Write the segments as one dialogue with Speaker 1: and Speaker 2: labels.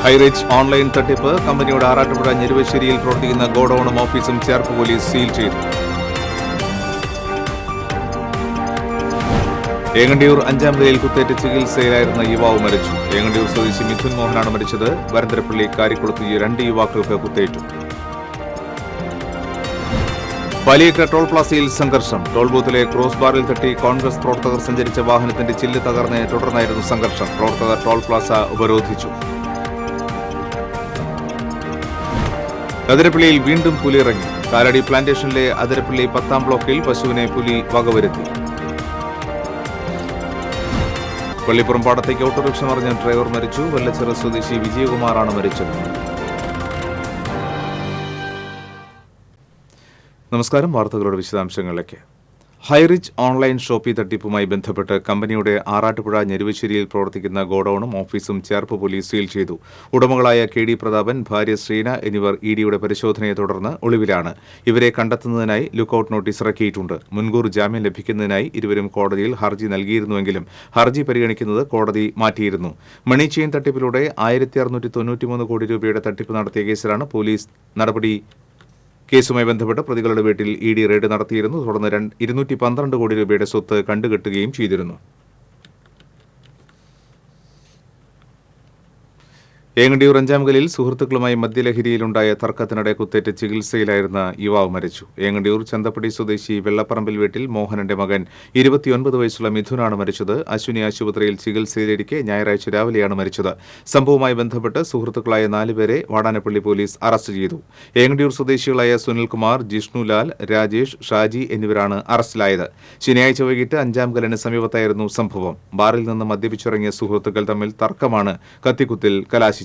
Speaker 1: Highrich online തട്ടിപ്പ് കമ്പനിയുടെ ആറാട്ടുപുഴ ഞെരുവശ്ശേരിയിൽ പ്രവർത്തിക്കുന്ന ഗോഡൌണും ഓഫീസും ചേർപ്പ് പോലീസ് സീൽ ചെയ്തു. ഏങ്ങണ്ടിയൂർ 5-ാം നിലയിൽ കുത്തേറ്റ് ചികിത്സയിലായിരുന്ന യുവാവ് മരിച്ചു. ഏങ്ങണ്ടിയൂർ സ്വദേശി മിഥുൻ മോഹനാണ് മരിച്ചത്. വരന്തരപ്പള്ളി കാരിക്കുളത്ത് 2 യുവാക്കൾക്ക് കുത്തേറ്റു. പാലിയേക്കര ടോൾ പ്ലാസയിൽ സംഘർഷം. ടോൾ ബൂത്തിലെ ക്രോസ് ബാറിൽ തട്ടി കോൺഗ്രസ് പ്രവർത്തകർ സഞ്ചരിച്ച വാഹനത്തിന്റെ ചില്ല് തകർന്നതിനെ തുടർന്നായിരുന്നു സംഘർഷം. പ്രവർത്തകർ ടോൾ പ്ലാസ ഉപരോധിച്ചു. അതിരപ്പള്ളിയിൽ വീണ്ടും പുലി ഇറങ്ങി. കാലടി പ്ലാന്റേഷനിലെ അതിരപ്പള്ളി 10-ാം ബ്ലോക്കിൽ പശുവിനെ പുലി വകവരുത്തി. പള്ളിപ്പുറം പാടത്തേക്ക് ഓട്ടോറിക്ഷ മറിഞ്ഞ ഡ്രൈവർ മരിച്ചു. വെള്ളച്ചിറ സ്വദേശി വിജയകുമാറാണ് മരിച്ചത്. നമസ്കാരം. വാർത്തകളുടെ വിശദാംശങ്ങളിലേക്ക്. ഹൈറിച്ച് ഓൺലൈൻ ഷോപ്പിംഗ് തട്ടിപ്പുമായി ബന്ധപ്പെട്ട് കമ്പനിയുടെ ആറാട്ടുപുഴ ഞെരുവശ്ശേരിയിൽ പ്രവർത്തിക്കുന്ന ഗോഡൌണും ഓഫീസും ചേർപ്പ് പോലീസ് സീൽ ചെയ്തു. ഉടമകളായ KD പ്രതാപൻ, ഭാര്യ ശ്രീന എന്നിവർ EDയുടെ പരിശോധനയെ തുടർന്ന് ഒളിവിലാണ്. ഇവരെ കണ്ടെത്തുന്നതിനായി ലുക്കൌട്ട് നോട്ടീസ് ഇറക്കിയിട്ടുണ്ട്. മുൻകൂർ ജാമ്യം ലഭിക്കുന്നതിനായി ഇരുവരും കോടതിയിൽ ഹർജി നൽകിയിരുന്നുവെങ്കിലും ഹർജി പരിഗണിക്കുന്നത് കോടതി മാറ്റിയിരുന്നു. മണി ചെയിൻ തട്ടിപ്പിലൂടെ 1693 കോടി രൂപയുടെ തട്ടിപ്പ് നടത്തിയ കേസിലാണ് പോലീസ് നടപടി. കേസുമായി ബന്ധപ്പെട്ട് പ്രതികളുടെ വീട്ടിൽ ED റെയ്ഡ് നടത്തിയിരുന്നു. തുടർന്ന് 212 കോടി രൂപയുടെ സ്വത്ത് കണ്ടുകെട്ടുകയും ചെയ്തിരുന്നു. ഏങ്ങണ്ടിയൂർ 5-ാം നിലയിൽ സുഹൃത്തുക്കളുമായി മദ്യലഹരിയിലുണ്ടായ തർക്കത്തിനിടെ കുത്തേറ്റ് ചികിത്സയിലായിരുന്ന യുവാവ് മരിച്ചു. ഏങ്ങണ്ടിയൂർ ചന്തപ്പടി സ്വദേശി വെള്ളപ്പറമ്പിൽ വീട്ടിൽ മോഹനന്റെ മകൻ 29 വയസ്സുള്ള മിഥുനാണ് മരിച്ചത്. അശ്വിനി ആശുപത്രിയിൽ ചികിത്സയിലിരിക്കെ ഞായറാഴ്ച രാവിലെയാണ് മരിച്ചത്. സംഭവവുമായി ബന്ധപ്പെട്ട് സുഹൃത്തുക്കളായ 4 പേരെ വാടാനപ്പള്ളി പോലീസ് അറസ്റ്റ് ചെയ്തു. ഏങ്ങണ്ടിയൂർ സ്വദേശികളായ സുനിൽകുമാർ, ജിഷ്ണുലാൽ, രാജേഷ്, ഷാജി എന്നിവരാണ് അറസ്റ്റിലായത്. ശനിയാഴ്ച വൈകിട്ട് 5-ാം കല്ലിന് സമീപത്തായിരുന്നു സംഭവം. ബാറിൽ നിന്ന് മദ്യപിച്ചിറങ്ങിയ സുഹൃത്തുക്കൾ തമ്മിൽ തർക്കമാണ് കത്തിക്കുത്തിൽ കലാശിച്ചത്.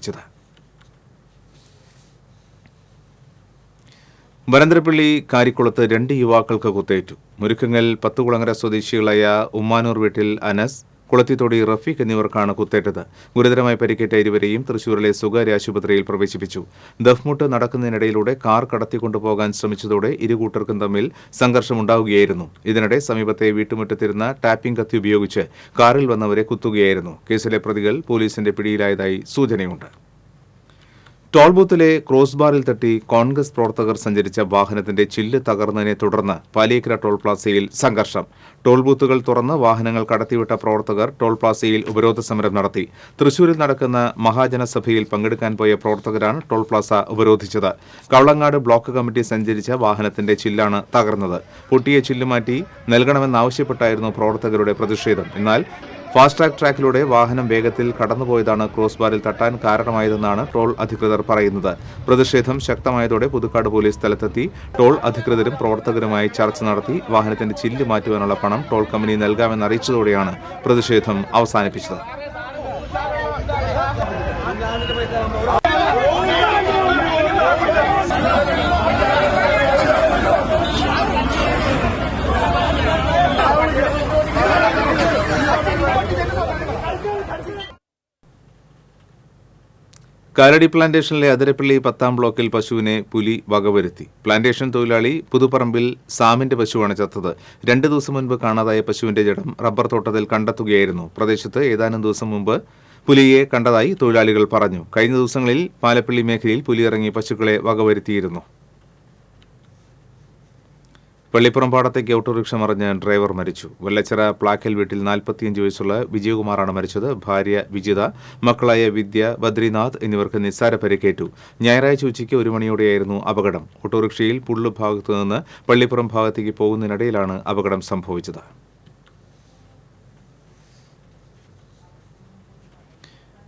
Speaker 1: വരന്തരപ്പള്ളി കാരിക്കുളത്ത് 2 യുവാക്കൾക്ക് കുത്തേറ്റു. മുരുക്കങ്ങൽ പത്തുകുളങ്ങര സ്വദേശികളായ ഉമ്മാനൂർ വീട്ടിൽ അനസ്, കുളത്തിത്തോടി റഫീഖ് എന്നിവർക്കാണ് കുത്തേറ്റത്. ഗുരുതരമായി പരിക്കേറ്റ ഇരുവരെയും തൃശൂരിലെ സ്വകാര്യ ആശുപത്രിയിൽ പ്രവേശിപ്പിച്ചു. ദഫ്മുട്ട് നടക്കുന്നതിനിടയിലൂടെ കാർ കടത്തിക്കൊണ്ടുപോകാൻ ശ്രമിച്ചതോടെ ഇരുകൂട്ടർക്കും തമ്മിൽ സംഘർഷമുണ്ടാവുകയായിരുന്നു. ഇതിനിടെ സമീപത്തെ വീട്ടുമുറ്റത്തിരുന്ന ടാപ്പിംഗ് കത്തി ഉപയോഗിച്ച് കാറിൽ വന്നവരെ കുത്തുകയായിരുന്നു. കേസിലെ പ്രതികൾ പോലീസിന്റെ പിടിയിലായതായി സൂചനയുണ്ട്. ടോൾ ബൂത്തിലെ ക്രോസ് ബാറിൽ തട്ടി കോൺഗ്രസ് പ്രവർത്തകർ സഞ്ചരിച്ച വാഹനത്തിന്റെ ചില്ല് തകർന്നതിനെ തുടർന്ന് പാലിയേക്കര ടോൾ പ്ലാസയിൽ സംഘർഷം. ടോൾ ബൂത്തുകൾ തുറന്ന് വാഹനങ്ങൾ കടത്തിവിട്ട പ്രവർത്തകർ ടോൾ പ്ലാസയിൽ ഉപരോധ സമരം നടത്തി. തൃശൂരിൽ നടക്കുന്ന മഹാജനസഭയിൽ പങ്കെടുക്കാൻ പോയ പ്രവർത്തകരാണ് ടോൾ പ്ലാസ ഉപരോധിച്ചത്. കവളങ്ങാട് ബ്ലോക്ക് കമ്മിറ്റി സഞ്ചരിച്ച വാഹനത്തിന്റെ ചില്ലാണ് തകർന്നത്. പൊട്ടിയ ചില്ല് മാറ്റി നൽകണമെന്നാവശ്യപ്പെട്ടായിരുന്നു പ്രവർത്തകരുടെ പ്രതിഷേധം. എന്നാൽ ഫാസ്റ്റ് ട്രാക്കിലൂടെ വാഹനം വേഗത്തിൽ കടന്നുപോയതാണ് ക്രോസ് ബാറിൽ തട്ടാൻ കാരണമായതെന്നാണ് ടോൾ അധികൃതർ പറയുന്നത്. പ്രതിഷേധം ശക്തമായതോടെ പുതുക്കാട് പോലീസ് സ്ഥലത്തെത്തി ടോൾ അധികൃതരും പ്രവർത്തകരുമായി ചർച്ച നടത്തി. വാഹനത്തിന്റെ ചില്ല് മാറ്റുവാനുള്ള പണം ടോൾ കമ്പനി നൽകാമെന്നറിയിച്ചതോടെയാണ് പ്രതിഷേധം അവസാനിപ്പിച്ചത്. കാലടി പ്ലാന്റേഷനിലെ അതിരപ്പള്ളി 10-ാം ബ്ലോക്കിൽ പശുവിനെ പുലി വകവരുത്തി. പ്ലാന്റേഷൻ തൊഴിലാളി പുതുപ്പറമ്പിൽ സാമിന്റെ പശുവാണ് ചത്തത്. 2 ദിവസം മുൻപ് കാണാതായ പശുവിന്റെ ജഡം റബ്ബർ തോട്ടത്തിൽ കണ്ടെത്തുകയായിരുന്നു. പ്രദേശത്ത് ഏതാനും ദിവസം മുമ്പ് പുലിയെ കണ്ടതായി തൊഴിലാളികൾ പറഞ്ഞു. കഴിഞ്ഞ ദിവസങ്ങളിൽ പാലപ്പള്ളി മേഖലയിൽ പുലി ഇറങ്ങി പശുക്കളെ വകവരുത്തിയിരുന്നു. പള്ളിപ്പുറം പാടത്തേക്ക് ഓട്ടോറിക്ഷ മറിഞ്ഞ് ഡ്രൈവർ മരിച്ചു. വെള്ളച്ചിറ പ്ലാക്കൽ വീട്ടിൽ 45 വയസ്സുള്ള വിജയകുമാറാണ് മരിച്ചത്. ഭാര്യ വിജിത, മക്കളായ വിദ്യ, ബദ്രിനാഥ് എന്നിവർക്ക് നിസ്സാര പരിക്കേറ്റു. ഞായറാഴ്ച ഉച്ചയ്ക്ക് 1 മണിയോടെയായിരുന്നു അപകടം. ഓട്ടോറിക്ഷയിൽ പുള്ളു ഭാഗത്തുനിന്ന് പള്ളിപ്പുറം ഭാഗത്തേക്ക് പോകുന്നതിനിടയിലാണ് അപകടം സംഭവിച്ചത്.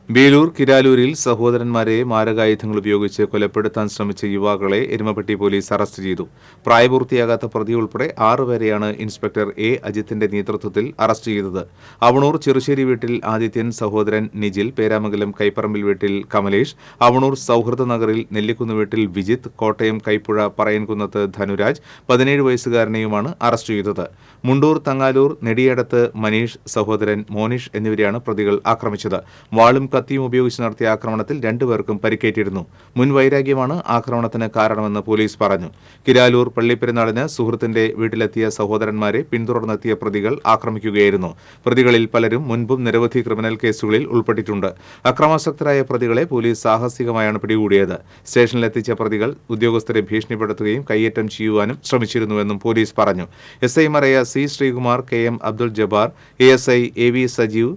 Speaker 1: വേലൂർ കിരാലൂരിൽ സഹോദരന്മാരെ മാരകായുധങ്ങൾ ഉപയോഗിച്ച് കൊലപ്പെടുത്താൻ ശ്രമിച്ച യുവാക്കളെ എരുമപ്പെട്ടി പോലീസ് അറസ്റ്റ് ചെയ്തു. പ്രായപൂർത്തിയാകാത്ത പ്രതി ഉൾപ്പെടെ 6 പേരെയാണ് ഇൻസ്പെക്ടർ അജിത്തിന്റെ നേതൃത്വത്തിൽ അറസ്റ്റ് ചെയ്തത്. അവണൂർ ചെറുശ്ശേരി വീട്ടിൽ ആദിത്യൻ, സഹോദരൻ നിജിൽ, പേരാമംഗലം കൈപ്പറമ്പിൽ വീട്ടിൽ കമലേഷ്, അവണൂർ സൗഹൃദ നഗറിൽ നെല്ലിക്കുന്ന് വീട്ടിൽ വിജിത്ത്, കോട്ടയം കൈപ്പുഴ പറയൻകുന്നത്ത് ധനുരാജ് 17 വയസ്സുകാരനെയുമാണ് അറസ്റ്റ് ചെയ്തത്. മുണ്ടൂർ തങ്ങാലൂർ നെടിയടത്ത് മനീഷ്, സഹോദരൻ മോനിഷ് എന്നിവരെയാണ് പ്രതികൾ ആക്രമിച്ചത്. വാളും കത്തിയും ഉപയോഗിച്ച് നടത്തിയ ആക്രമണത്തിൽ 2 പേർക്കും പരിക്കേറ്റിരുന്നു. മുൻ വൈരാഗ്യമാണ് ആക്രമണത്തിന് കാരണമെന്ന് പോലീസ് പറഞ്ഞു. കിരാലൂർ പള്ളിപ്പെരുന്നാളിന് സുഹൃത്തിന്റെ വീട്ടിലെത്തിയ സഹോദരന്മാരെ പിന്തുടർന്നെത്തിയ പ്രതികൾ ആക്രമിക്കുകയായിരുന്നു. പ്രതികളിൽ പലരും മുൻപും നിരവധി ക്രിമിനൽ കേസുകളിൽ ഉൾപ്പെട്ടിട്ടുണ്ട്. അക്രമാസക്തരായ പ്രതികളെ പോലീസ് സാഹസികമായാണ് പിടികൂടിയത്. സ്റ്റേഷനിലെത്തിച്ച പ്രതികൾ ഉദ്യോഗസ്ഥരെ ഭീഷണിപ്പെടുത്തുകയും കയ്യേറ്റം ചെയ്യുവാനും ശ്രമിച്ചിരുന്നുവെന്നും പോലീസ് പറഞ്ഞു. എസ്ഐമാരായ C Sreekumar, K M Abdul Jabbar, ASI AV Sajeev,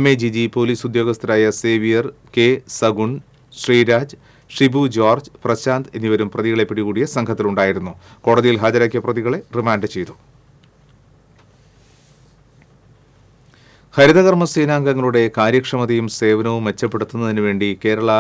Speaker 1: MAGG, police ഉദ്യോഗസ്ഥരായ Xavier, K Sagun, Sreeraj, Shibu George, Prashanth എന്നിവരും പ്രതികളെ പിടികൂടിയ സംഘത്തിലുണ്ടായിരുന്നു. കോടതിയിൽ ഹാജരാക്കിയ പ്രതികളെ റിമാൻഡ് ചെയ്തു. ഹരിതകർമ്മ സേനാംഗങ്ങളുടെ കാര്യക്ഷമതയും സേവനവും മെച്ചപ്പെടുത്തുന്നതിനു വേണ്ടി കേരള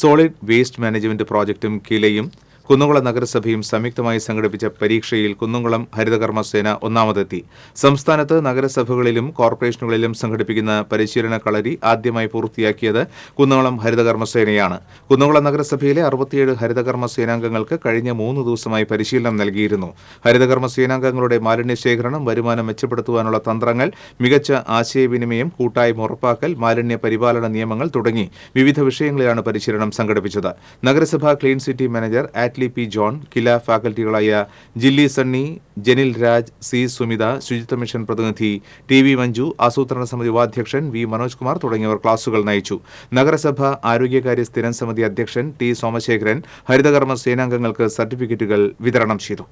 Speaker 1: സോളിഡ് വേസ്റ്റ് മാനേജ്മെന്റ് പ്രോജക്റ്റും കിലയും കുന്നംകുളം നഗരസഭയും സംയുക്തമായി സംഘടിപ്പിച്ച പരീക്ഷയിൽ കുന്നംകുളം ഹരിതകർമ്മ സേന ഒന്നാമതെത്തി. സംസ്ഥാനത്ത് നഗരസഭകളിലും കോർപ്പറേഷനുകളിലും സംഘടിപ്പിക്കുന്ന പരിശീലന കളരി ആദ്യമായി പൂർത്തിയാക്കിയത് കുന്നംകുളം ഹരിതകർമ്മ സേനയാണ്. കുന്നംകുളം നഗരസഭയിലെ 67 ഹരിതകർമ്മ സേനാംഗങ്ങൾക്ക് കഴിഞ്ഞ 3 ദിവസമായി പരിശീലനം നൽകിയിരുന്നു. ഹരിതകർമ്മ സേനാംഗങ്ങളുടെ മാലിന്യ ശേഖരണം, വരുമാനം മെച്ചപ്പെടുത്തുവാനുള്ള തന്ത്രങ്ങൾ, മികച്ച ആശയവിനിമയം, കൂട്ടായ്മ ഉറപ്പാക്കൽ, മാലിന്യ പരിപാലന നിയമങ്ങൾ തുടങ്ങി വിവിധ വിഷയങ്ങളിലാണ് പരിശീലനം സംഘടിപ്പിച്ചത്. നഗരസഭ clean city manager P John, KILA ഫാക്കൽറ്റികളായ ജില്ലി സണ്ണി, ജനിൽ രാജ്, സി സുമിത, ശുചിത്വ മിഷൻ പ്രതിനിധി TV മഞ്ജു, ആസൂത്രണ സമിതി ഉപാധ്യക്ഷൻ V മനോജ് കുമാർ തുടങ്ങിയവർ ക്ലാസുകൾ നയിച്ചു. നഗരസഭ ആരോഗ്യകാര്യ സ്ഥിരം സമിതി അധ്യക്ഷൻ T സോമശേഖരൻ ഹരിതകർമ്മ സേനാംഗങ്ങൾക്ക് സർട്ടിഫിക്കറ്റുകൾ വിതരണം ചെയ്തു.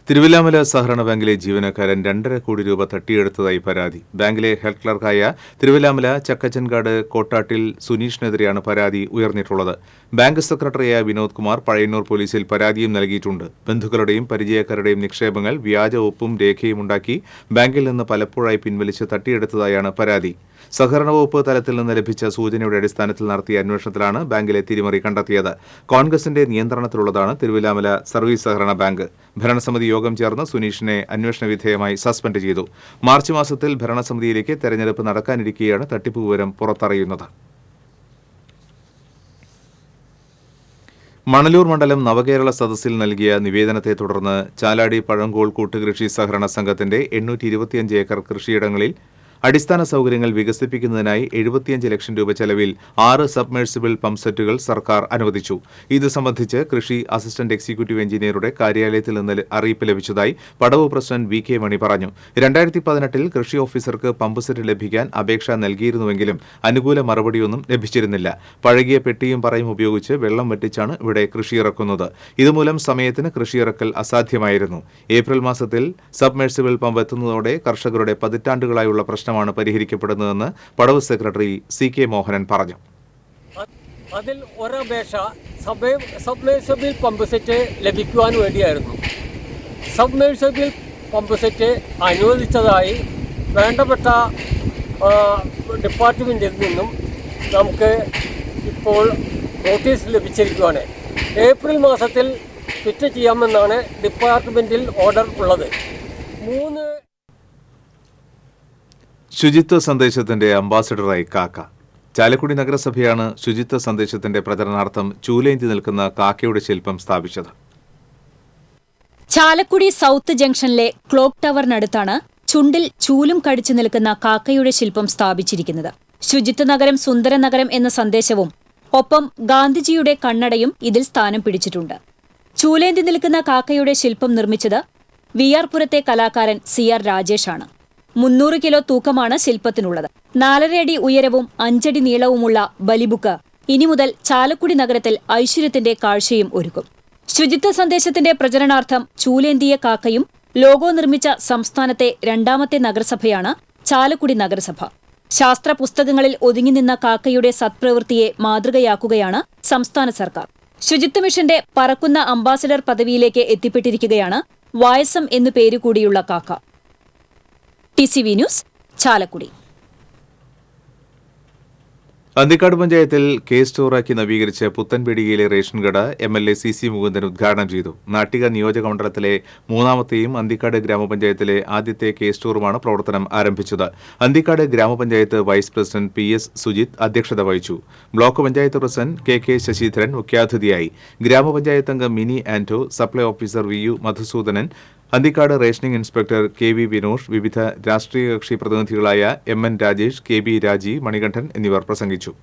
Speaker 1: തിരുവില്ലാമല സഹകരണ ബാങ്കിലെ ജീവനക്കാരൻ 2.5 കോടി രൂപ തട്ടിയെടുത്തതായി പരാതി. ബാങ്കിലെ ഹെൽത്ത് ക്ലർക്കായ തിരുവില്ലാമല ചക്കച്ചൻകാട് കോട്ടാട്ടിൽ സുനീഷിനെതിരെയാണ് പരാതി ഉയർന്നിട്ടുള്ളത്. ബാങ്ക് സെക്രട്ടറിയായ വിനോദ് കുമാർ പഴയന്നൂർ പോലീസിൽ പരാതിയും നൽകിയിട്ടുണ്ട്. ബന്ധുക്കളുടെയും പരിചയക്കാരുടെയും നിക്ഷേപങ്ങൾ വ്യാജ ഒപ്പും രേഖയും ഉണ്ടാക്കി ബാങ്കിൽ നിന്ന് പലപ്പോഴായി പിൻവലിച്ച് തട്ടിയെടുത്തതായാണ് പരാതി. സഹകരണ വകുപ്പ് തലത്തിൽ നിന്ന് ലഭിച്ച സൂചനയുടെ അടിസ്ഥാനത്തിൽ നടത്തിയ അന്വേഷണത്തിലാണ് ബാങ്കിലെ തിരിമറി കണ്ടെത്തിയത്. കോൺഗ്രസിന്റെ നിയന്ത്രണത്തിലുള്ളതാണ് തിരുവില്ലാമല സർവീസ് സഹകരണ ബാങ്ക്. ഭരണസമിതി യോഗം ചേർന്ന് സുനീഷിനെ അന്വേഷണ വിധേയമായി സസ്പെൻഡ് ചെയ്തു. മാർച്ച് മാസത്തിൽ ഭരണസമിതിയിലേക്ക് തെരഞ്ഞെടുപ്പ് നടക്കാനിരിക്കെയാണ് തട്ടിപ്പ് വിവരം പുറത്തറിയുന്നത്. മണലൂർ മണ്ഡലം നവകേരള സദസ്സിൽ നൽകിയ നിവേദനത്തെ തുടർന്ന് ചാലാടി പഴങ്കോൾ കൂട്ടുകൃഷി സഹകരണ സംഘത്തിന്റെ 825 ഏക്കർ കൃഷിയിടങ്ങളിൽ അടിസ്ഥാന സൗകര്യങ്ങൾ വികസിപ്പിക്കുന്നതിനായി 75 ലക്ഷം രൂപ ചെലവിൽ 6 സബ്മേഴ്സിബിൾ പമ്പ് സെറ്റുകൾ സർക്കാർ അനുവദിച്ചു. ഇത് സംബന്ധിച്ച് കൃഷി അസിസ്റ്റന്റ് എക്സിക്യൂട്ടീവ് എഞ്ചിനീയറുടെ കാര്യാലയത്തിൽ നിന്ന് അറിയിപ്പ് ലഭിച്ചതായി പടവ് പ്രസിഡന്റ് VK മണി പറഞ്ഞു. 2018-ൽ കൃഷി ഓഫീസർക്ക് പമ്പ് സെറ്റ് ലഭിക്കാൻ അപേക്ഷ നൽകിയിരുന്നുവെങ്കിലും അനുകൂല മറുപടിയൊന്നും ലഭിച്ചിരുന്നില്ല. പഴകിയ പെട്ടിയും പറയും ഉപയോഗിച്ച് വെള്ളം വറ്റിച്ചാണ് ഇവിടെ കൃഷിയിറക്കുന്നത്. ഇതുമൂലം സമയത്തിന് കൃഷിയിറക്കൽ അസാധ്യമായിരുന്നു. ഏപ്രിൽ മാസത്തിൽ സബ്മേഴ്സിബിൾ പമ്പ് എത്തുന്നതോടെ കർഷകരുടെ പതിറ്റാണ്ടുകളായുള്ള പ്രശ്നം പരിഹരിക്കപ്പെടുന്നതെന്ന് പടവ് സെക്രട്ടറി CK മോഹനൻ പറഞ്ഞു.
Speaker 2: അതിൽ ഒരപേക്ഷ സബ്മേഴ്സിബിൾ പമ്പ് സെറ്റ് ലഭിക്കുവാൻ വേണ്ടിയായിരുന്നു. സബ്മേഴ്സിബിൾ പമ്പ് സെറ്റ് അനുവദിച്ചതായി വേണ്ടപ്പെട്ട ഡിപ്പാർട്ട്മെൻറ്റിൽ നിന്നും നമുക്ക് ഇപ്പോൾ നോട്ടീസ് ലഭിച്ചിരിക്കുകയാണ്. ഏപ്രിൽ മാസത്തിൽ ഫിറ്റ് ചെയ്യാമെന്നാണ് ഡിപ്പാർട്ട്മെൻറ്റിൽ ഓർഡർ ഉള്ളത്. 3
Speaker 1: ശുചിത്വ സന്ദേശത്തിന്റെ അംബാസഡറായി കാക്ക. ചാലക്കുടി നഗരസഭയാണ് ശുചിത്വ സന്ദേശത്തിന്റെ പ്രചരണാർത്ഥം ചൂലേന്തി നിൽക്കുന്ന കാക്കയുടെ ശില്പം സ്ഥാപിച്ചത്.
Speaker 3: ചാലക്കുടി സൗത്ത് ജംഗ്ഷനിലെ ക്ലോക്ക് ടവറിനടുത്താണ് ചുണ്ടിൽ ചൂലും കടിച്ചു നിൽക്കുന്ന കാക്കയുടെ ശില്പം സ്ഥാപിച്ചിരിക്കുന്നത്. ശുചിത്വ നഗരം സുന്ദര നഗരം എന്ന സന്ദേശവും ഒപ്പം ഗാന്ധിജിയുടെ കണ്ണടയും ഇതിൽ സ്ഥാനം പിടിച്ചിട്ടുണ്ട്. ചൂലേന്തി നിൽക്കുന്ന കാക്കയുടെ ശില്പം നിർമ്മിച്ചത് VR പുരത്തെ കലാകാരൻ CR രാജേഷാണ്. 300 കിലോ തൂക്കമാണ് ശില്പത്തിനുള്ളത്. 4.5 അടി ഉയരവും 5 അടി നീളവുമുള്ള ബലിബുക്ക് ഇനി മുതൽ ചാലക്കുടി നഗരത്തിൽ ഐശ്വര്യത്തിന്റെ കാഴ്ചയും ഒരുക്കും. ശുചിത്വ സന്ദേശത്തിന്റെ പ്രചരണാർത്ഥം ചൂലേന്തിയ കാക്കയും ലോഗോ നിർമ്മിച്ച സംസ്ഥാനത്തെ 2ാമത്തെ നഗരസഭയാണ് ചാലക്കുടി നഗരസഭ. ശാസ്ത്ര പുസ്തകങ്ങളിൽ ഒതുങ്ങിനിന്ന കാക്കയുടെ സത്പ്രവൃത്തിയെ മാതൃകയാക്കുകയാണ് സംസ്ഥാന സർക്കാർ. ശുചിത്വ മിഷന്റെ പറക്കുന്ന അംബാസഡർ പദവിയിലേക്ക് എത്തിപ്പെട്ടിരിക്കുകയാണ് വായസം എന്നു പേരുകൂടിയുള്ള കാക്ക. TCV news, Chalakudy.
Speaker 1: അന്തിക്കാട് പഞ്ചായത്തിൽ സ്റ്റോറാക്കി നവീകരിച്ച പുത്തൻപേടികയിലെ റേഷൻ കട MLA CC മുകുന്ദൻ ഉദ്ഘാടനം ചെയ്തു. നാട്ടിക നിയോജക മണ്ഡലത്തിലെ 3ാമത്തെയും അന്തിക്കാട് ഗ്രാമപഞ്ചായത്തിലെ ആദ്യത്തെ സ്റ്റോറുമാണ് പ്രവർത്തനം ആരംഭിച്ചത്. അന്തിക്കാട് ഗ്രാമപഞ്ചായത്ത് വൈസ് പ്രസിഡന്റ് PS സുജിത് അധ്യക്ഷത വഹിച്ചു. Block panchayat president KK Sasidharan മുഖ്യാതിഥിയായി. ഗ്രാമപഞ്ചായത്ത് അംഗം Mini Anto, supply officer VU Madhusoodanan, Anthikad rationing inspector K V Vinosh, വിവിധ രാഷ്ട്രീയ കക്ഷി പ്രതിനിധികളായ M N Rajesh, K B Raji, Manikandan എന്നിവർ പ്രസംഗിച്ചു.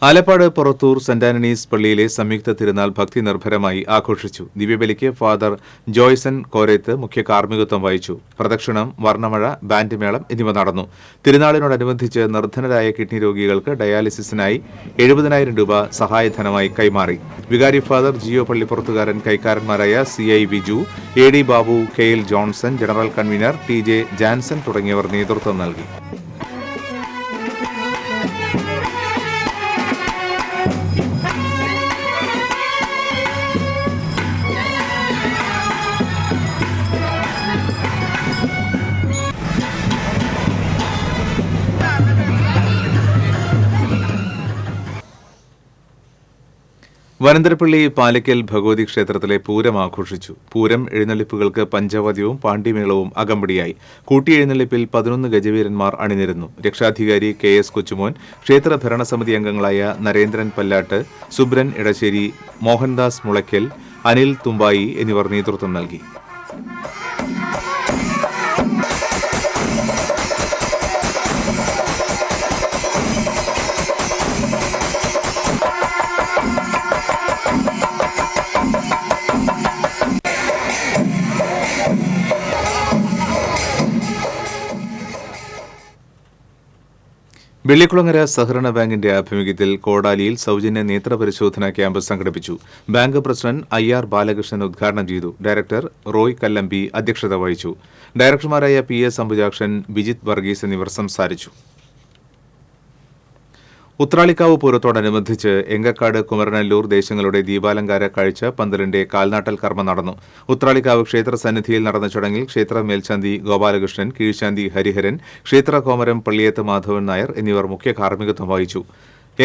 Speaker 1: ആലപ്പാട് പൊറത്തൂർ സെന്റ് ആന്റണീസ് പള്ളിയിലെ സംയുക്ത തിരുനാൾ ഭക്തി നിർഭരമായി ആഘോഷിച്ചു. ദിവ്യബലിക്ക് ഫാദർ ജോയ്സൺ കോരേത്ത് മുഖ്യ കാർമ്മികത്വം വഹിച്ചു. പ്രദക്ഷിണം, വർണ്ണമഴ, ബാൻഡ് മേളം എന്നിവ നടന്നു. തിരുനാളിനോടനുബന്ധിച്ച് നിർധനരായ കിഡ്നി രോഗികൾക്ക് ഡയാലിസിസിനായി 70,000 രൂപ സഹായധനമായി കൈമാറി. വികാരി ഫാദർ ജിയോ പള്ളിപ്പുറത്തുകാരൻ, കൈക്കാരന്മാരായ CI Viju, AD Babu, KL Johnson, general convener TJ Janson തുടങ്ങിയവർ നേതൃത്വം നൽകി. വനന്തരപ്പള്ളി പാലക്കൽ ഭഗവതി ക്ഷേത്രത്തിലെ പൂരം ആഘോഷിച്ചു. പൂരം എഴുന്നള്ളിപ്പുകൾക്ക് പഞ്ചവാദ്യവും പാണ്ഡിമേളവും അകമ്പടിയായി. കൂട്ടിയെഴുന്നള്ളിപ്പിൽ 11 ഗജവീരന്മാർ അണിനിരന്നു. രക്ഷാധികാരി KS കൊച്ചുമോൻ, ക്ഷേത്ര ഭരണസമിതി അംഗങ്ങളായ നരേന്ദ്രൻ പല്ലാട്ട്, സുബ്രൻ ഇടശ്ശേരി, മോഹൻദാസ് മുളയ്ക്കൽ, അനിൽ തുമ്പായി എന്നിവർ നേതൃത്വം നൽകി. വെള്ളിക്കുളങ്ങര സഹകരണ ബാങ്കിന്റെ ആഭിമുഖ്യത്തിൽ കോടാലിയിൽ സൌജന്യ നേത്രപരിശോധനാ ക്യാമ്പ് സംഘടിപ്പിച്ചു. ബാങ്ക് പ്രസിഡന്റ് IR ബാലകൃഷ്ണൻ ഉദ്ഘാടനം ചെയ്തു. ഡയറക്ടർ റോയ് കല്ലമ്പി അധ്യക്ഷത വഹിച്ചു. ഡയറക്ടർമാരായ PS അംബുജാക്ഷൻ, ബിജിത് വർഗീസ് എന്നിവർ സംസാരിച്ചു. ഉത്രാളിക്കാവ് പൂരത്തോടനുബന്ധിച്ച് എങ്കക്കാട്, കുമരനെല്ലൂർ ദേശങ്ങളുടെ ദീപാലങ്കാര കാഴ്ച പന്തലിന്റെ കാൽനാട്ടൽ കർമ്മം നടന്നു. ഉത്രാളിക്കാവ് ക്ഷേത്ര സന്നിധിയിൽ നടന്ന ചടങ്ങിൽ ക്ഷേത്ര മേൽശാന്തി ഗോപാലകൃഷ്ണൻ, കീഴ്ശാന്തി ഹരിഹരൻ, ക്ഷേത്ര കോമരം പള്ളിയത്ത് മാധവൻ നായർ എന്നിവർ മുഖ്യ കാർമ്മികത്വം വഹിച്ചു.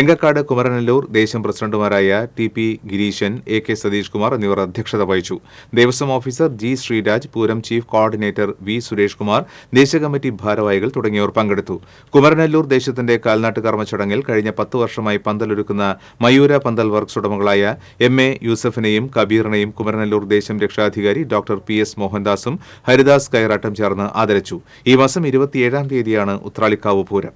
Speaker 1: എങ്കക്കാട്, കുമരനെല്ലൂർ ദേശം പ്രസിഡന്റുമാരായ TP ഗിരീശൻ, AK സതീഷ് കുമാർ എന്നിവർ അധ്യക്ഷത വഹിച്ചു. Devaswom officer G Sreeraj, Pooram chief coordinator V Suresh Kumar, ദേശകമ്മിറ്റി ഭാരവാഹികൾ തുടങ്ങിയവർ പങ്കെടുത്തു. കുമരനെല്ലൂർ ദേശത്തിന്റെ കാൽനാട്ട് കർമ്മ ചടങ്ങിൽ കഴിഞ്ഞ 10 വർഷമായി പന്തലൊരുക്കുന്ന മയൂര പന്തൽ വർക്ക്സ് ഉടമകളായ MA യൂസഫിനെയും കബീറിനെയും കുമരനെല്ലൂർ ദേശം രക്ഷാധികാരി ഡോക്ടർ PS മോഹൻദാസും ഹരിദാസ് കയറാട്ടം ചേർന്ന് ആദരിച്ചു. ഈ മാസം 27-ാം തീയതിയാണ് ഉത്രാളിക്കാവ് പൂരം.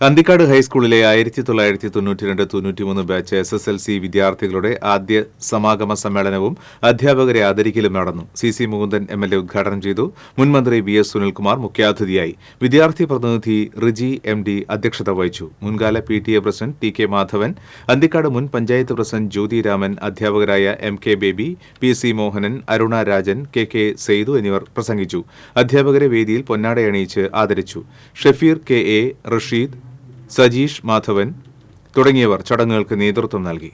Speaker 1: അന്തിക്കാട് ഹൈസ്കൂളിലെ 1992-93 ബാച്ച് SSLC വിദ്യാർത്ഥികളുടെ ആദ്യ സമാഗമ സമ്മേളനവും അധ്യാപകരെ ആദരിക്കലും നടന്നു. CC മുകുന്ദൻ MLA ഉദ്ഘാടനം ചെയ്തു. മുൻമന്ത്രി VS സുനിൽകുമാർ മുഖ്യാതിഥിയായി. വിദ്യാർത്ഥി പ്രതിനിധി റിജി MD അധ്യക്ഷത വഹിച്ചു. മുൻകാല PTA president TK Madhavan, Anthikad മുൻ പഞ്ചായത്ത് പ്രസിഡന്റ് ജ്യോതി രാമൻ, അധ്യാപകരായ MK baby, PC Mohanan, Aruna Rajan, KK Seythu എന്നിവർ പ്രസംഗിച്ചു. അധ്യാപകരെ വേദിയിൽ പൊന്നാടയണിയിച്ച് ആദരിച്ചു. ഷഫീർ KA, റഷീദ്, സജീഷ് മാധവൻ തുടങ്ങിയവർ ചടങ്ങുകൾക്ക് നേതൃത്വം നൽകി.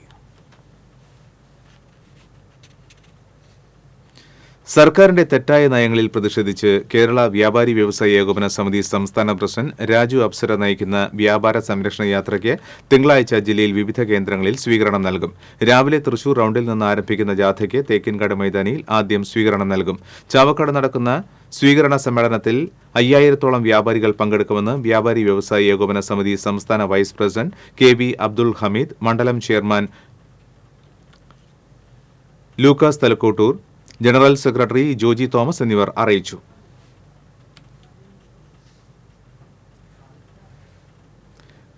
Speaker 1: സർക്കാരിന്റെ തെറ്റായ നയങ്ങളിൽ പ്രതിഷേധിച്ച് കേരള വ്യാപാരി വ്യവസായ ഏകോപന സമിതി സംസ്ഥാന പ്രസിഡന്റ് രാജു അപ്സര നയിക്കുന്ന വ്യാപാര സംരക്ഷണ യാത്രയ്ക്ക് തിങ്കളാഴ്ച ജില്ലയിൽ വിവിധ കേന്ദ്രങ്ങളിൽ സ്വീകരണം നൽകും. രാവിലെ തൃശൂർ റൌണ്ടിൽ നിന്ന് ആരംഭിക്കുന്ന ജാഥയ്ക്ക് തേക്കിൻകാട് മൈതാനിയിൽ ആദ്യം സ്വീകരണം നൽകും. ചാവക്കാട് നടക്കുന്ന സ്വീകരണ സമ്മേളനത്തിൽ 5000-ഓളം വ്യാപാരികൾ പങ്കെടുക്കുമെന്ന് വ്യാപാരി വ്യവസായ ഏകോപന സമിതി സംസ്ഥാന vice president KB Abdul Hameed, മണ്ഡലം chairman Lucas Thalakkottur, general secretary Joji Thomas എന്നിവർ അറിയിച്ചു.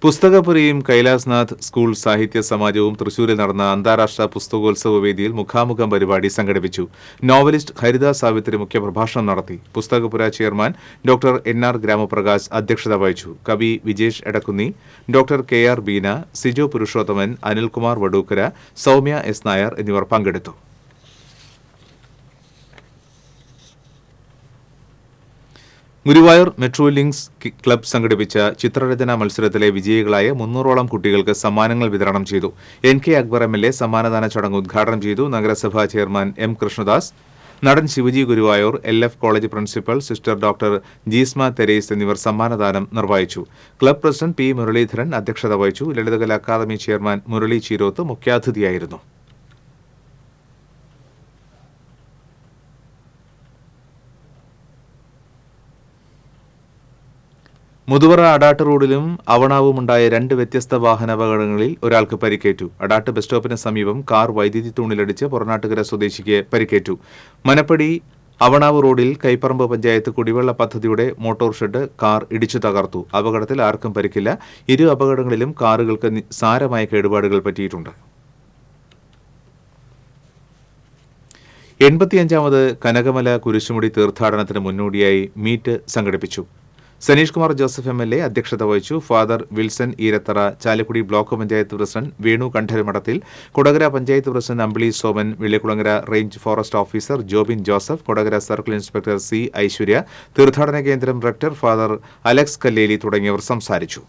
Speaker 1: പുസ്തകപുരയും കൈലാസ്നാഥ് സ്കൂൾ സാഹിത്യ സമാജവും തൃശൂരിൽ നടന്ന അന്താരാഷ്ട്ര പുസ്തകോത്സവ വേദിയിൽ മുഖാമുഖം പരിപാടി സംഘടിപ്പിച്ചു. നോവലിസ്റ്റ് ഹരിത സാവിത്രി മുഖ്യപ്രഭാഷണം നടത്തി. പുസ്തകപുര ചെയർമാൻ ഡോക്ടർ NR ഗ്രാമപ്രകാശ് അധ്യക്ഷത വഹിച്ചു. കവി Vijesh Edakkunni, doctor KR Beena, Sijo Purushothaman, Anilkumar Vadookkara, Soumya S Nair എന്നിവർ പങ്കെടുത്തു. ഗുരുവായൂർ മെട്രോ ലിങ്ക്സ് ക്ലബ് സംഘടിപ്പിച്ച ചിത്രരചനാ മത്സരത്തിലെ വിജയികളായ 300-ഓളം കുട്ടികൾക്ക് സമ്മാനങ്ങൾ വിതരണം ചെയ്തു. NK അക്ബർ MLA സമ്മാനദാന ചടങ്ങ് ഉദ്ഘാടനം ചെയ്തു. നഗരസഭാ ചെയർമാൻ M കൃഷ്ണദാസ്, നടൻ Sivaji Guruvayur, LF college principal sister doctor Jeesma Therese എന്നിവർ സമ്മാനദാനം നിർവഹിച്ചു. ക്ലബ് പ്രസിഡന്റ് P മുരളീധരൻ അധ്യക്ഷത വഹിച്ചു. ലളിതകല അക്കാദമി ചെയർമാൻ മുരളി ചീരോത്ത് മുഖ്യാതിഥിയായിരുന്നു. മുതുവറ അടാട്ട് റോഡിലും അവണാവുമുണ്ടായ 2 വ്യത്യസ്ത വാഹനാപകടങ്ങളിൽ ഒരാൾക്ക് പരിക്കേറ്റു. അടാട്ട് ബസ് സ്റ്റോപ്പിന് സമീപം കാർ വൈദ്യുതി തൂണിലടിച്ച് പൊറനാട്ടുകര സ്വദേശിക്ക് പരിക്കേറ്റു. മനപ്പടി അവണാവ് റോഡിൽ കൈപ്പറമ്പ് പഞ്ചായത്ത് കുടിവെള്ള പദ്ധതിയുടെ മോട്ടോർ ഷെഡ് കാർ ഇടിച്ചു തകർത്തു. അപകടത്തിൽ ആർക്കും പരിക്കില്ല. ഇരു അപകടങ്ങളിലും കാറുകൾക്ക് സാരമായ കേടുപാടുകൾ പറ്റിയിട്ടുണ്ട്. 85ാമത് കനകമല കുരിശുമുടി തീർത്ഥാടനത്തിന് മുന്നോടിയായി മീറ്റ് സംഘടിപ്പിച്ചു. സനീഷ് കുമാർ ജോസഫ് MLA അധ്യക്ഷത വഹിച്ചു. Father Wilson Eerathara, Chalakudy block panchayat president Venu Kandaramadathil, Kodakara panchayat president Ambili Soman, Vellikulangara range forest officer Jobin Joseph, Kodakara circle inspector C. Aishwarya, തീർത്ഥാടന കേന്ദ്രം ഡയറക്ടർ ഫാദർ അലക്സ് കല്ലേലി തുടങ്ങിയവർ സംസാരിച്ചു.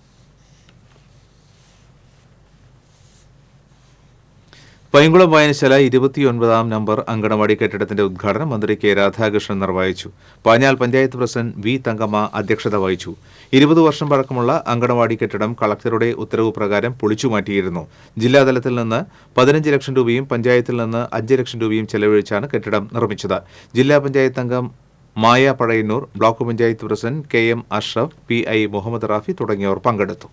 Speaker 1: പൈങ്കുളം വായനശാല 29ാം നമ്പർ അങ്കണവാടി കെട്ടിടത്തിന്റെ ഉദ്ഘാടനം മന്ത്രി K. രാധാകൃഷ്ണൻ നിർവഹിച്ചു. പാഞ്ഞാൽ പഞ്ചായത്ത് പ്രസിഡന്റ് V. തങ്കമ്മ അധ്യക്ഷത വഹിച്ചു. 20 വർഷം പഴക്കമുള്ള അങ്കണവാടി കെട്ടിടം കളക്ടറുടെ ഉത്തരവ് പ്രകാരം പൊളിച്ചുമാറ്റിയിരുന്നു. ജില്ലാതലത്തിൽ നിന്ന് 15 ലക്ഷം രൂപയും പഞ്ചായത്തിൽ നിന്ന് 5 ലക്ഷം രൂപയും ചെലവഴിച്ചാണ് കെട്ടിടം നിർമ്മിച്ചത്. ജില്ലാ പഞ്ചായത്ത് അംഗം Maya Pazhayannur, block panchayat president KM Ashraf, PI Muhammad Rafi തുടങ്ങിയവർ പങ്കെടുത്തു.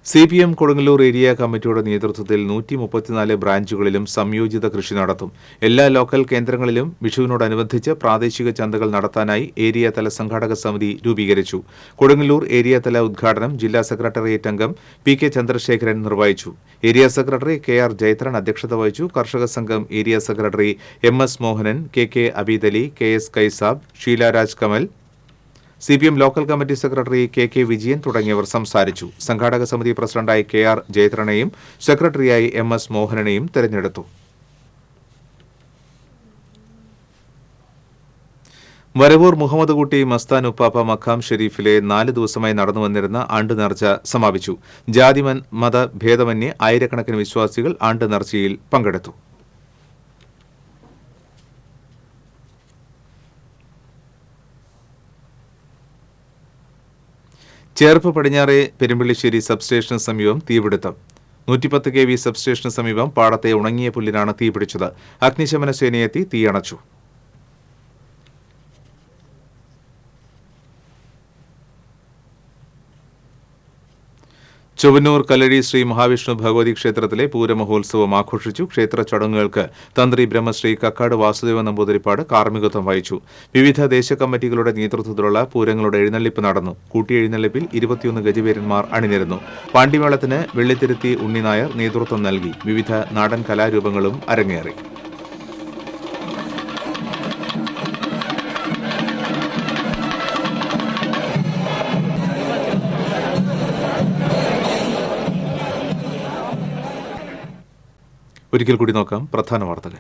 Speaker 1: CPM കൊടുങ്ങല്ലൂർ ഏരിയ കമ്മിറ്റിയുടെ നേതൃത്വത്തിൽ 134 ബ്രാഞ്ചുകളിലും സംയോജിത കൃഷി നടത്തും. എല്ലാ ലോക്കൽ കേന്ദ്രങ്ങളിലും വിഷുവിനോടനുബന്ധിച്ച് പ്രാദേശിക ചന്തകൾ നടത്താനായി ഏരിയ തല സംഘാടക സമിതി രൂപീകരിച്ചു. കൊടുങ്ങല്ലൂർ ഏരിയ തല ഉദ്ഘാടനം ജില്ലാ സെക്രട്ടേറിയറ്റ് അംഗം PK ചന്ദ്രശേഖരൻ നിർവഹിച്ചു. ഏരിയ സെക്രട്ടറി KR ജയത്രൻ അധ്യക്ഷത വഹിച്ചു. കർഷക സംഘം area secretary MS Mohanan, KK Abeedali, KS Kaisab, Sheelaraj Kamal, CPM local committee secretary KK Vijayan തുടങ്ങിയവർ സംസാരിച്ചു. സംഘാടക സമിതി പ്രസിഡന്റായി KR ജയത്രനെയും സെക്രട്ടറിയായി MS മോഹനനെയും തെരഞ്ഞെടുത്തു. വരവൂർ മുഹമ്മദ് കുട്ടി മസ്താൻ ഉപ്പാപ്പ മഖാം ഷെരീഫിലെ 4 ദിവസമായി നടന്നുവന്നിരുന്ന ആണ്ട് നേർച്ച സമാപിച്ചു. ജാതി മത ഭേദമന്യേ ആയിരക്കണക്കിന് വിശ്വാസികൾ ആണ്ട് നേർച്ചയിൽ പങ്കെടുത്തു. ചേർപ്പ് പടിഞ്ഞാറെ പെരുമ്പള്ളിശ്ശേരി സബ്സ്റ്റേഷന് സമീപം തീപിടുത്തം. 110 kV സബ്സ്റ്റേഷന് സമീപം പാടത്തെ ഉണങ്ങിയ പുല്ലിനാണ് തീപിടിച്ചത്. അഗ്നിശമന സേനയെത്തി തീയണച്ചു. ചൊവ്വന്നൂർ കല്ലടി ശ്രീ മഹാവിഷ്ണു ഭഗവതി ക്ഷേത്രത്തിലെ പൂരമഹോത്സവം ആഘോഷിച്ചു. ക്ഷേത്ര ചടങ്ങുകൾക്ക് തന്ത്രി ബ്രഹ്മശ്രീ കക്കാട് വാസുദേവ നമ്പൂതിരിപ്പാട് കാർമ്മികത്വം വഹിച്ചു. വിവിധ ദേശകമ്മിറ്റികളുടെ നേതൃത്വത്തിലുള്ള പൂരങ്ങളുടെ എഴുന്നള്ളിപ്പ് നടന്നു. കൂട്ടിയെഴുന്നള്ളിപ്പിൽ 21 ഗജവീരന്മാർ അണിനിരന്നു. പാണ്ടിമേളത്തിന് വെള്ളിത്തിരുത്തി ഉണ്ണിനായർ നേതൃത്വം നൽകി. വിവിധ നാടൻ കലാരൂപങ്ങളും അരങ്ങേറി. ഒരിക്കൽ കൂടി നോക്കാം പ്രധാന വാർത്തകൾ.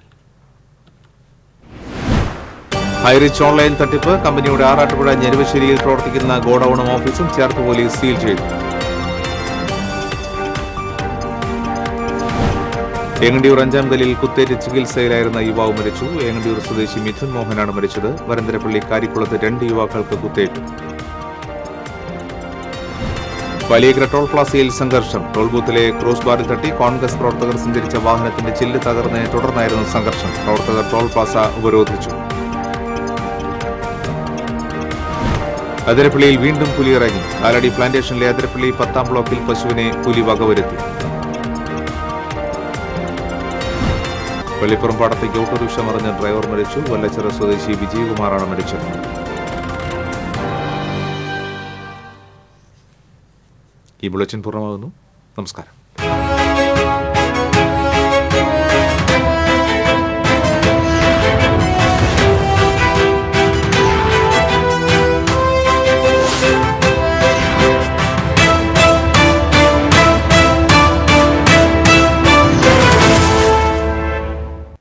Speaker 1: ഹൈറിച്ച് ഓൺലൈൻ തട്ടിപ്പ്. കമ്പനിയുടെ ആറാട്ടുപുഴ ഞെരുവശ്ശേരിയിൽ പ്രവർത്തിക്കുന്ന ഗോഡൌണും ഓഫീസും ചേർത്ത് പോലീസ് സീൽ ചെയ്തു. ഏങ്ങണ്ടിയൂർ 5ാം കല്ലിൽ കുത്തേറ്റ് ചികിത്സയിലായിരുന്ന യുവാവ് മരിച്ചു. ഏങ്ങണ്ടിയൂർ സ്വദേശി മിഥുൻ മോഹനാണ് മരിച്ചത്. വരന്തരപ്പള്ളി കാരിക്കുളത്ത് 2 യുവാക്കൾക്ക് കുത്തേറ്റു. വലിയ ടോൾ പ്ലാസയിൽ സംഘർഷം. ടോൾ ബൂത്തിലെ ക്രോസ് ബാറിൽ തട്ടി കോൺഗ്രസ് പ്രവർത്തകർ സഞ്ചരിച്ച വാഹനത്തിന്റെ ചില്ല് തകർന്നതിനെ തുടർന്നായിരുന്നു സംഘർഷം. പ്രവർത്തകർ ടോൾ പ്ലാസ ഉപരോധിച്ചു. അതിരപ്പള്ളിയിൽ വീണ്ടും പുലി ഇറങ്ങി. കാലടി പ്ലാന്റേഷനിലെ അതിരപ്പള്ളി 10ാം ബ്ലോക്കിൽ പശുവിനെ പുലി വകവരുത്തി. പള്ളിപ്പുറം പാടത്തേക്ക് ഓട്ടോറിക്ഷ മറിഞ്ഞ ഡ്രൈവർ മരിച്ചു. വല്ലച്ചിറ സ്വദേശി വിജയകുമാറാണ് മരിച്ചത്. ഈ ബുള്ളറ്റിൻ പൂർണ്ണമാകുന്നു. നമസ്കാരം.